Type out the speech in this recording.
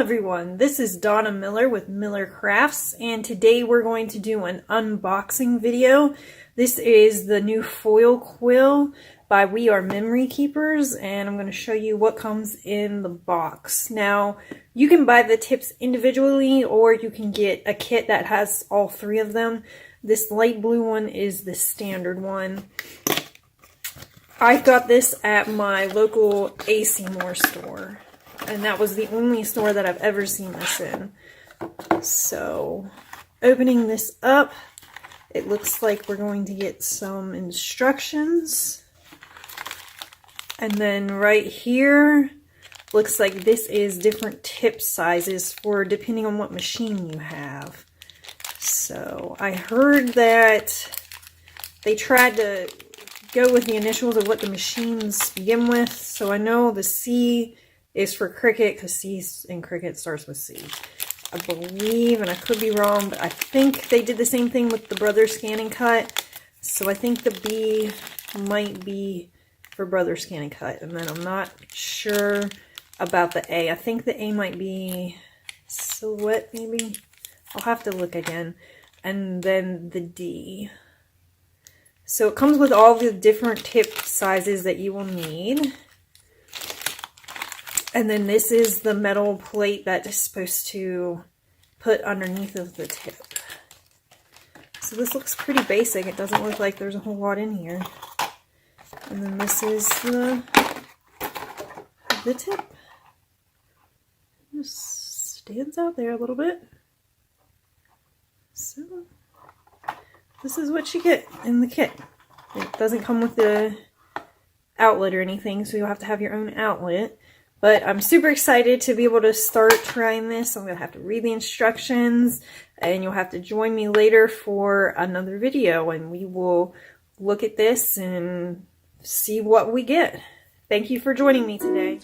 everyone, this is Donna Miller with Miller Crafts, and today we're going to do an unboxing video. This is the new foil quill by We Are Memory Keepers, and I'm going to show you what comes in the box. Now, you can buy the tips individually, or you can get a kit that has all three of them. This light blue one is the standard one. I got this at my local AC Moore store. And that was the only store that I've ever seen this in. So, opening this up, it looks like we're going to get some instructions. And then right here, looks like this is different tip sizes for depending on what machine you have. So, I heard that they tried to go with the initials of what the machines begin with. So I know the C is for Cricut, because C in Cricut starts with C. I believe, and I could be wrong, but I think they did the same thing with the Brother Scan and Cut. So I think the B might be for Brother Scan and Cut. And then I'm not sure about the A. I think the A might be Silhouette, maybe? I'll have to look again. And then the D. So it comes with all the different tip sizes that you will need. And then this is the metal plate that is supposed to put underneath of the tip. So this looks pretty basic. It doesn't look like there's a whole lot in here. And then this is the tip. Just stands out there a little bit. So this is what you get in the kit. It doesn't come with the outlet or anything, so you'll have to have your own outlet. But I'm super excited to be able to start trying this. I'm going to have to read the instructions, and you'll have to join me later for another video, and we will look at this and see what we get. Thank you for joining me today.